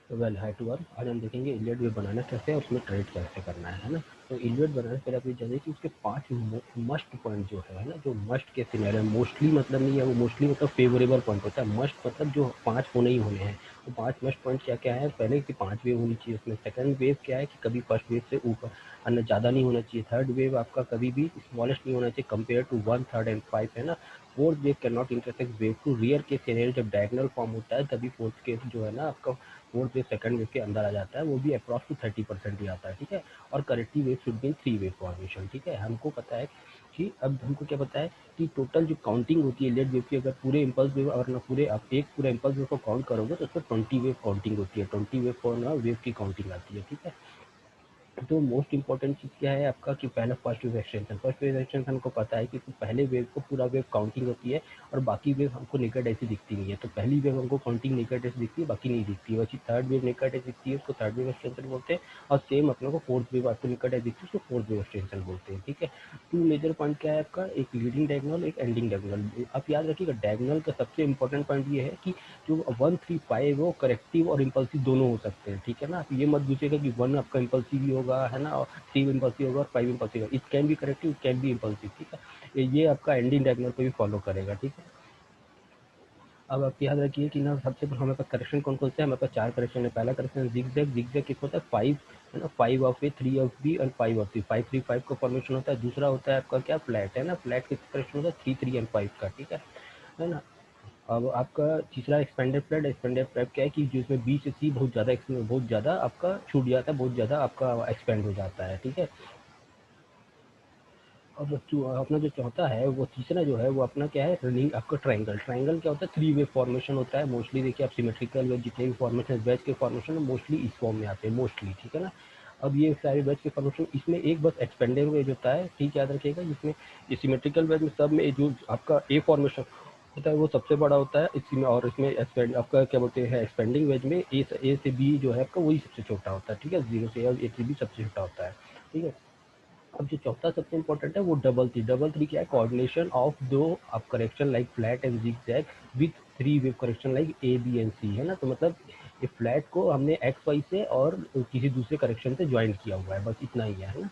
Well high to earth. आज हम देखेंगे इलियड वेव बनाना कैसे है और उसमें ट्रेड कैसे करना है ना। तो इलियड बनाने से पहले आप ये जानिए कि उसके 5 मस्ट पॉइंट जो है ना, जो मस्ट के सिनेरियो, मोस्टली मतलब नहीं है, वो मोस्टली मतलब फेवरेबल पॉइंट होता है। मस्ट मतलब जो 5 होने ही होने हैं। तो 5 मस्ट पॉइंट क्या क्या है? पहले कि 5 वेव होनी चाहिए उसमें। सेकंड वेव क्या है कि कभी फर्स्ट वेव से ऊपर अन्य ज़्यादा नहीं होना चाहिए। थर्ड वेव आपका कभी भी स्मॉलेस्ट नहीं होना चाहिए कंपेयर टू 1 3 एंड 5 है ना। Fourth wave can not intersect wave two. Rare के सिनेरियो जब डायगोनल फॉर्म होता है तभी फोर्थ केस जो है ना आपका फोर्थ वेव सेकंड वेव के अंदर आ जाता है, वो भी अप्रॉक्स टू 30% ही आता है, ठीक है। और corrective wave should be 3 wave formation, ठीक है। हमको पता है कि अब हमको क्या पता है कि टोटल जो काउंटिंग होती है लेट वेव की, अगर पूरे इम्पल्स वेव और ना पूरे आप एक पूरा इम्पल्स वेव को काउंट करोगे तो उसमें 20 वेव काउंटिंग होती है। 20 वेव फॉर ना वेव की काउंटिंग आती है, ठीक है। तो मोस्ट इंपॉर्टेंट चीज़ क्या है आपका कि पहला first wave extension. First wave extension हमको पता है कि पहले वेव को पूरा वेव काउंटिंग होती है और बाकी वेव हमको नेकेड ऐसी दिखती नहीं है। तो पहली वेव हमको काउंटिंग नेकेड ऐसी दिखती है, बाकी नहीं दिखती है। वैसे थर्ड वेव नेकेड ऐसी दिखती है, उसको थर्ड वेव एक्सटेंशन बोलते हैं। और सेम अपने को फोर्थ वेव आपको नेकेड ऐसी दिखती है, उसको फोर्थ वेव एक्सटेंशन बोलते हैं, ठीक है। टू मेजर पॉइंट क्या है आपका, एक लीडिंग डायगोनल, एक एंडिंग डायगोनल। आप याद रखिएगा डायगोनल का सबसे इंपॉर्टेंट पॉइंट ये है कि जो 1 3 5 वो करेक्टिव और इम्पल्सिव दोनों हो सकते हैं, ठीक है ना। आप ये मत पूछिएगा कि 1 आपका इम्पल्सिव ही होगा, है ना, 3 इम्पल्सिव होगा और 5 इम्पल्सिव होगा। It can be corrective, it can be impulsive, ठीक है। ये आपका एंडिंग डायगोनल को भी फॉलो करेगा, ठीक है। अब आप याद रखिए कि ना सबसे पहले हमारे पास करेक्शन कौन कौन से है। हमारे पास 4 करेक्शन है। पहला करेक्शन जिगजैग। जिगजैग किसको होता है? 5 है ना, 5 of A, 3 of B and 5 of C. 5 3 5 का फॉर्मेशन होता है। दूसरा होता है आपका क्या, फ्लैट, है ना। फ्लैट किसका करेक्शन होता है? 3 3 एंड 5 का, ठीक है ना। अब आपका तीसरा एक्सपेंडेड फ्लैट। एक्सपेंडेड फ्लैट क्या है कि जिसमें बी से सी बहुत ज़्यादा आपका छूट जाता है, बहुत ज़्यादा आपका एक्सपेंड हो जाता है, ठीक है। अब अपना जो चौथा है, वो तीसरा जो है वो अपना क्या है, रनिंग आपका ट्रायंगल। ट्रायंगल क्या होता है? 3 वे फॉर्मेशन होता है मोस्टली। देखिए आप सिमेट्रिकल वेज जितने भी फॉर्मेशन वेज के फॉर्मेशन मोस्टली इस फॉर्म में आते हैं मोस्टली, ठीक है ना। अब ये सारे वेज के फॉर्मेशन, इसमें एक बस एक्सपेंडेड वेज होता है, ठीक, याद रखिएगा। जिसमें ये सिमेट्रिकल वेज में सब में जो आपका ए फॉर्मेशन होता है वो सबसे बड़ा होता है इसमें, और इसमें एक्सपेंड आपका क्या बोलते हैं, एक्सपेंडिंग वेज में ए से बी जो है आपका वही सबसे छोटा होता है, ठीक है। 0 से ए से बी सबसे छोटा होता है, ठीक है। अब जो चौथा सबसे इंपॉर्टेंट है वो डबल थ्री। डबल थ्री क्या है? कोऑर्डिनेशन ऑफ दो आप correction like flat and zigzag with 3 wave correction like A B and C, है ना। तो मतलब ये फ्लैट को हमने एक्स वाई से और किसी दूसरे करेक्शन से ज्वाइन किया हुआ है, बस इतना ही है ना।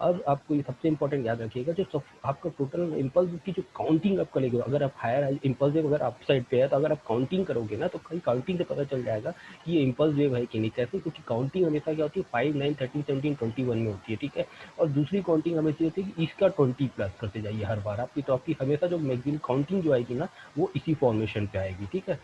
अब आपको ये सबसे इंपॉर्टेंट याद रखिएगा, जो आपका टोटल इम्पल्स की जो काउंटिंग आप करेंगे, अगर आप हायर इम्पल्स अगर आप साइड पे है तो अगर आप काउंटिंग करोगे ना तो कहीं काउंटिंग से पता चल जाएगा कि ये इम्पल्स वेव है कि नहीं। कैसे? क्योंकि काउंटिंग हमेशा क्या होती है, 5 9 13 17 21 में होती है, ठीक है। और दूसरी काउंटिंग हमेशा होती है कि इसका 20 प्लस करते जाइए हर बार आपकी। तो आपकी हमेशा जो मैक्सिमम काउंटिंग जो आएगी ना वो इसी फॉर्मेशन पे आएगी, ठीक है।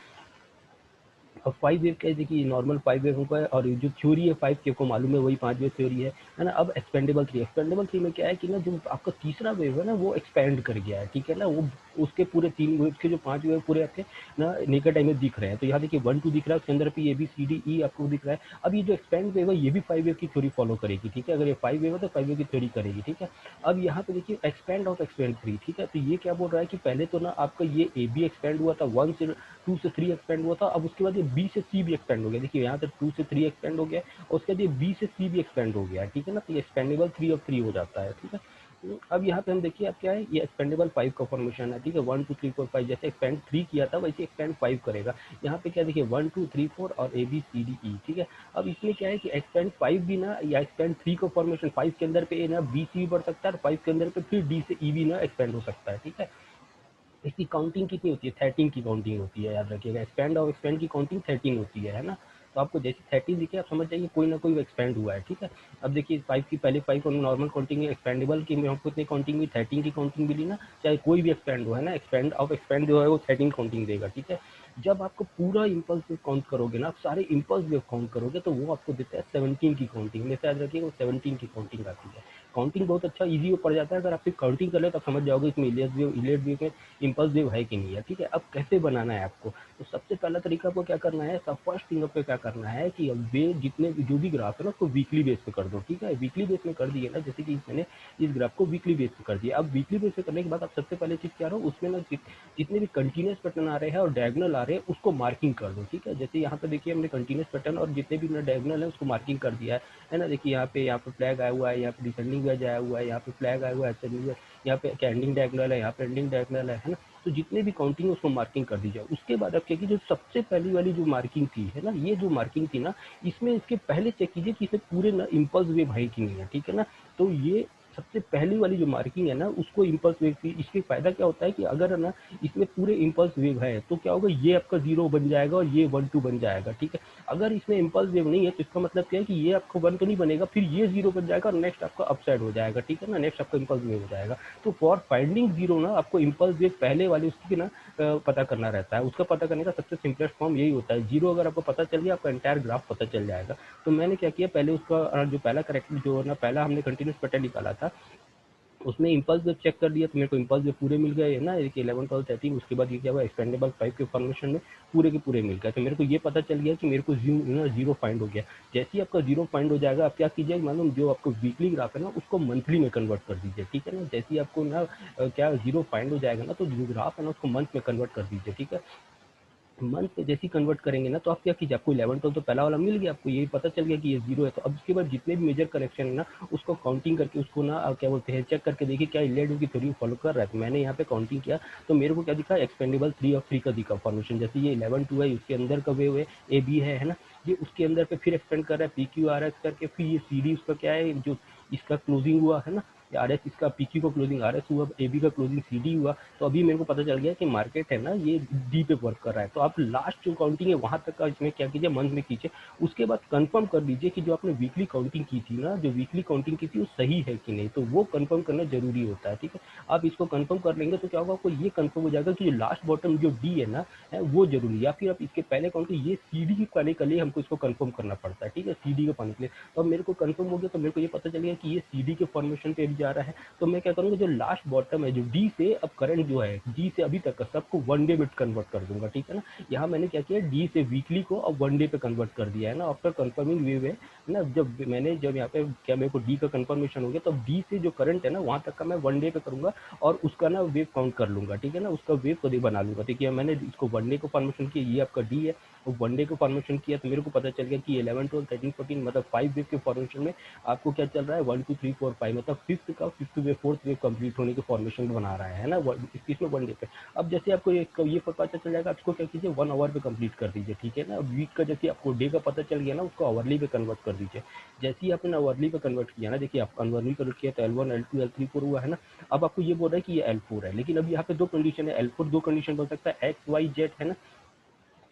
अब 5 वेव क्या है, देखिए नॉर्मल 5 वेव का है, और जो थ्योरी है 5 की आपको मालूम है वही 5 वेव थ्योरी है ना। अब एक्सपेंडेबल 3। एक्सपेंडेबल 3 में क्या है कि ना जो आपका तीसरा वेव है ना वो एक्सपेंड कर गया है, ठीक है ना। वो उसके पूरे 3 वेव के जो 5 वेव पूरे आपके ना नेकेड टाइम में दिख रहे हैं। तो यहाँ देखिए 1 2 दिख रहा है, उसके अंदर पे A B C D E आपको दिख रहा है। अब ये जो एक्सपेंड वेव है ये भी 5 वेव की थ्योरी फॉलो करेगी, ठीक है। अगर ये 5 वेव है तो 5 वेव की थ्योरी करेगी, ठीक है। अब यहाँ पे देखिए एक्सपेंड ऑफ एक्सपेंड 3, ठीक है। तो ये क्या बोल रहा है कि पहले तो ना आपका ये ए बी एक्सपेंड हुआ था, 1 से 2 से 3 एक्सपेंड हुआ था। अब उसके बाद ये बी से सी भी एक्सपेंड हो गया। देखिए यहाँ तक 2 से 3 एक्सपेंड हो गया और उसके बाद ये बी से सी भी एक्सपेंड हो गया, ठीक है ना। तो ये एक्सपेंडेबल 3 ऑफ 3 हो जाता है, ठीक है। अब यहाँ पे हम देखिए अब क्या है, ये एक्सपेंडेबल 5 का फॉर्मेशन है, ठीक है। 1 2 3 4 5 जैसे एक्सपेंड 3 किया था वैसे एक्सपेंड 5 करेगा। यहाँ पे क्या देखिए 1 2 3 4 और A B C D E, ठीक है। अब इसमें क्या है कि एक्सपेंड 5 भी ना या एक्सपेंड 3 का फॉर्मेशन 5 के अंदर पे ना बी सी भी बढ़ सकता है और 5 के अंदर पे फिर डी से ई भी ना एक्सपेंड हो सकता है, ठीक है। इसकी काउंटिंग कितनी होती है? 13 की काउंटिंग होती है, याद रखिएगा। एक्सपेंड और एक्सपेंड की काउंटिंग 13 होती है ना। तो आपको जैसे 13 दिखे आप समझ जाइए कोई ना कोई एक्सपेंड हुआ है, ठीक है। अब देखिए 5 की पहले 5 को नॉर्मल काउंटिंग है, एक्सपेंडेबल की में हमको इतनी काउंटिंग हुई, 13 की काउंटिंग मिली ना। चाहे कोई भी एक्सपेंड हो, है ना, एक्सपेंड ऑफ एक्सपेंड जो है वो 13 काउंटिंग देगा, ठीक है। जब आपको पूरा इम्पल्स वेव काउंट करोगे ना, आप सारे इम्पल्स वेव काउंट करोगे तो वो आपको देता है 17 की काउंटिंग। हमेशा याद रखिएगा वो 17 की काउंटिंग आती है। काउंटिंग बहुत अच्छा ईजी पड़ जाता है, अगर आप सिर्फ काउंटिंग कर ले तो समझ जाओगे इसमें इलियट वेव में इम्पल्स वेव है कि नहीं है, ठीक है। अब कैसे बनाना है आपको, तो सबसे पहला तरीका आपको क्या करना है, सब फर्स्ट थिंग आपको क्या करना है कि अब वे जितने जो भी ग्राफ है ना उसको वीकली बेस पे कर दो, ठीक है। वीकली बेस में कर दिए ना, जैसे कि मैंने इस ग्राफ को वीकली बेस पे कर दिया। अब वीकली बेस पे करने के बाद आप सबसे पहले चीज क्या रहो उसमें ना जितने भी कंटिन्यूस पैटर्न आ रहे हैं और डायगोनल आ रहे हैं उसको मार्किंग कर दो, ठीक है। जैसे यहाँ पे देखिए हमने कंटिन्यूस पैटर्न और जितने भी ना डायगोनल है उसको मार्किंग कर दिया है ना। देखिए यहाँ पे फ्लैग आया हुआ है, यहाँ पे डिसेंडिंग वेज आया हुआ है, यहाँ पे फ्लैग आया हुआ है, यहाँ पे एंडिंग डायगोनल है, यहाँ पे एंडिंग डायगोनल है ना। तो जितने भी काउंटिंग है उसको मार्किंग कर दीजिए। उसके बाद आप क्या कीजिए, जो सबसे पहली वाली जो मार्किंग थी है ना, ये जो मार्किंग थी ना, इसमें इसके पहले चेक कीजिए कि इसमें पूरे ना इम्पल्स वेव है कि नहीं है, ठीक है ना। तो ये सबसे पहली वाली जो मार्किंग है ना, उसको इम्पल्स वेव की, इसके फायदा क्या होता है कि अगर है ना इसमें पूरे इम्पल्स वेव है तो क्या होगा, ये आपका 0 बन जाएगा और ये 1 2 बन जाएगा, ठीक है। अगर इसमें इम्पल्स वेव नहीं है तो इसका मतलब क्या है कि ये आपको 1 तो नहीं बनेगा, फिर ये 0 बन जाएगा और नेक्स्ट आपका अपसाइड हो जाएगा, ठीक है ना, नेक्स्ट आपका इम्पल्स वेव हो जाएगा। तो फॉर फाइंडिंग 0 ना आपको इम्पल्स वेव पहले वाले उसकी ना पता करना रहता है। उसका पता करने का सबसे सिंपलेस्ट फॉर्म यही होता है, 0 अगर आपको पता चल गया, आपका एंटायर ग्राफ पता चल जाएगा। तो मैंने क्या किया, पहले उसका जो पहला करेक्ट जो ना पहला हमने कंटिन्यूस पैटर्न निकाला था, उसमें इम्पल्स वेव चेक कर दिया तो मेरे को इम्पल्स वेव पूरे मिल गए है ना, 11 12 13। उसके बाद ये क्या हुआ, एक्सपेंडेबल 5 के फॉर्मेशन में पूरे के पूरे मिल गए। तो मेरे को ये पता चल गया कि मेरे को जीरो फाइंड हो गया। जैसे ही आपका जीरो फाइंड हो जाएगा, आप क्या कीजिए, मालूम जो आपको वीकली ग्राफ है ना उसको मंथली में कन्वर्ट कर दीजिए, ठीक है ना। जैसे ही आपको ना क्या जीरो फाइंड हो जाएगा ना, तो जो ग्राफ है ना उसको मंथ में कन्वर्ट कर दीजिए, ठीक है। मंथ पे जैसे ही कन्वर्ट करेंगे ना, तो आप क्या कीजिए, आपको 11 12 तो पहला वाला मिल गया, आपको ये पता चल गया कि ये 0 है। तो अब उसके बाद जितने भी मेजर करेक्शन है ना, उसको काउंटिंग करके उसको ना क्या बोलते हैं, चेक करके देखिए क्या इलेड की थ्योरी फॉलो कर रहा है। तो मैंने यहाँ पे काउंटिंग किया तो मेरे को क्या दिखा, एक्सपेंडेबल 3 और 3 का दिखा फॉर्मेशन। जैसे ये 11 2 है, उसके अंदर का वेव है ए बी है ना, ये उसके अंदर पे फिर एक्सपेंड कर रहा है पी क्यू आर एस करके, फिर ये सी डी उसका क्या है, जो इसका क्लोजिंग हुआ है ना, आर एस इसका पी क्यू का क्लोजिंग आर एस हुआ, ए बी का क्लोजिंग सी डी हुआ। तो अभी मेरे को पता चल गया कि मार्केट है ना ये डी पे वर्क कर रहा है। तो आप लास्ट जो काउंटिंग है वहां तक का इसमें क्या कीजिए, मंथ में कीजिए। उसके बाद कंफर्म कर लीजिए कि जो आपने वीकली काउंटिंग की थी ना, जो वीकली काउंटिंग की थी वो सही है कि नहीं, तो वो कंफर्म करना जरूरी होता है, ठीक है। आप इसको कंफर्म कर लेंगे तो क्या होगा, आपको ये कंफर्म हो जाएगा कि जो लास्ट बॉटम जो डी है ना है वो जरूरी है, या फिर आप इसके पहले काउंट ये सी डी पाने के लिए हमको इसको कंफर्म करना पड़ता है, ठीक है, सी डी के पाने के लिए। तो अब मेरे को कंफर्म हो गया, तो मेरे को ये पता चल गया कि ये सी डी के फॉर्मेशन पे भी जा रहा है। तो मैं क्या करूंगा, जो लास्ट बॉटम है जो डी से अब करंट जो है डी से अभी तक का सबको वन डे में कन्वर्ट कर दूंगा, ठीक है ना। यहाँ मैंने क्या किया, डी से वीकली को अब वन डे पे कन्वर्ट कर दिया है ना, आफ्टर कंफर्मिंग वेव है ना। जब यहाँ पे क्या मेरे को डी का कंफर्मेशन हो गया, तो डी से जो करंट है ना वहां तक का मैं वन डे पे करूंगा और उसका ना वेव काउंट कर लूंगा, ठीक है ना, उसका वेव को बना लूंगा। ठीक है, मैंने इसको वन डे को फॉर्मेशन किया, ये आपका डी है, और वन डे को फॉर्मेशन किया तो मेरे को पता चल गया कि 11 12 13 14 मतलब 5 वेव के फॉर्मेशन में आपको क्या चल रहा है, 1 2 3 4 5 मतलब fifth wave fourth wave complete होने के फॉर्मेशन में बना रहा है ना, इसमें वन डे पे। अब जैसे आपको ये पता चल जाएगा, आपको क्या कीजिए 1 आवर पे कंप्लीट कर दीजिए, ठीक है ना। वीक का जैसे आपको डे का पता चल गया ना, उसको आवर्ली पे कन्वर्ट कर दीजिए। जैसे ही आपने आवर्ली पे कन्वर्ट किया ना, देखिए आप आवर्ली कन्वर्ट किया तो L1 L2 L3 4 हुआ है ना। अब आपको ये बोल रहा है कि ये L4 है, लेकिन अब यहाँ पे दो कंडीशन है, L4 दो कंडीशन बन सकता है, एक्स वाई जेड है ना।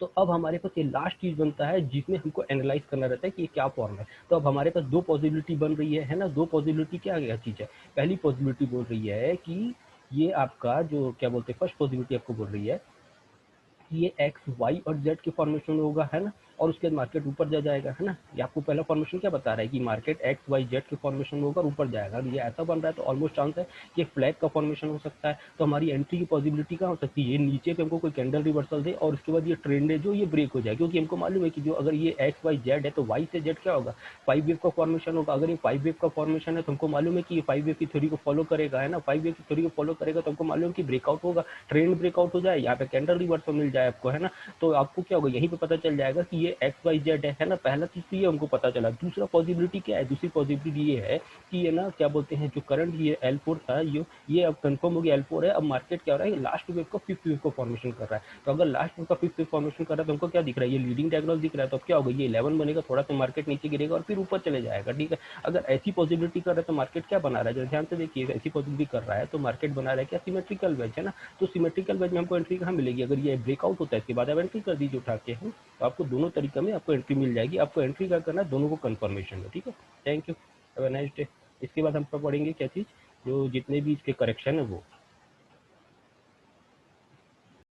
तो अब हमारे पास ये लास्ट चीज बनता है जिसमें हमको एनालाइज करना रहता है कि ये क्या फॉर्म है। तो अब हमारे पास दो पॉसिबिलिटी बन रही है ना, दो पॉसिबिलिटी क्या क्या चीज है। पहली पॉसिबिलिटी बोल रही है कि ये आपका जो क्या बोलते हैं, फर्स्ट पॉसिबिलिटी आपको बोल रही है कि ये एक्स वाई और जेड के फॉर्मेशन में होगा है ना, और उसके बाद मार्केट ऊपर जा जाएगा है ना। ये आपको पहला फॉर्मेशन क्या बता रहा है कि मार्केट एक्स वाई जेड के फॉर्मेशन में होगा, ऊपर जाएगा। ये ऐसा बन रहा है तो ऑलमोस्ट चांस है कि एक फ्लैग का फॉर्मेशन हो सकता है। तो हमारी एंट्री की पॉसिबिलिटी क्या हो सकती है, ये नीचे पे हमको कोई कैंडल रिवर्सल दे और उसके बाद ये ट्रेंड है जो ये ब्रेक हो जाए, क्योंकि हमको मालूम है कि जो अगर ये एक्स वाई जेड है तो वाई से जेड क्या होगा, 5 वेव का फॉर्मेशन होगा। अगर ये 5 वेव का फॉर्मेशन है तो हमको मालूम है कि ये 5 वेव की थ्योरी को फॉलो करेगा है ना, 5 वेव की थ्योरी को फॉलो करेगा तो हमको मालूम है कि ब्रेकआउट होगा, ट्रेंड ब्रेकआउट हो जाए, यहाँ पे कैंडल रिवर्सल मिल जाए आपको है ना। तो आपको क्या होगा, यहीं पे पता चल जाएगा कि ये एक्स वाई जेड है ना। पहला चीज तो ये हमको पता चला। दूसरा पॉसिबिलिटी क्या है, दूसरी पॉसिबिलिटी ये है कि ये ना क्या बोलते हैं, जो करंट ये L4 था, ये अब कंफर्म हो गया L4 है। अब मार्केट क्या हो रहा है, लास्ट वेव का फिफ्थ वेव को फॉर्मेशन कर रहा है। तो अगर लास्ट वेव का फिफ्थ वेव फॉर्मेशन कर रहा है तो हमको क्या दिख रहा है, ये लीडिंग डायगोनल दिख रहा है। तो अब क्या होगा, ये 11 बनेगा, थोड़ा सा मार्केट नीचे गिरेगा और फिर ऊपर चले जाएगा, ठीक है। अगर ऐसी पॉसिबिलिटी कर रहा है तो मार्केट क्या बना रहा है, ध्यान से देखिए, ऐसी पॉसिबिलिटी कर रहा है तो मार्केट बना रहा है क्या, सिमेट्रिकल वेज है ना। तो सिमेट्रिकल वेज में हमको एंट्री कहाँ मिलेगी, अगर ये ब्रेकआउट होता है इसके बाद आप एंट्री कर दीजिए उठा के, तो आपको दोनों तरीके में आपको एंट्री मिल जाएगी। आपको एंट्री क्या करना है, दोनों को कंफर्मेशन में, ठीक है। Thank you, have a nice day. इसके बाद हम पढ़ेंगे क्या चीज़, जो जितने भी इसके करेक्शन है वो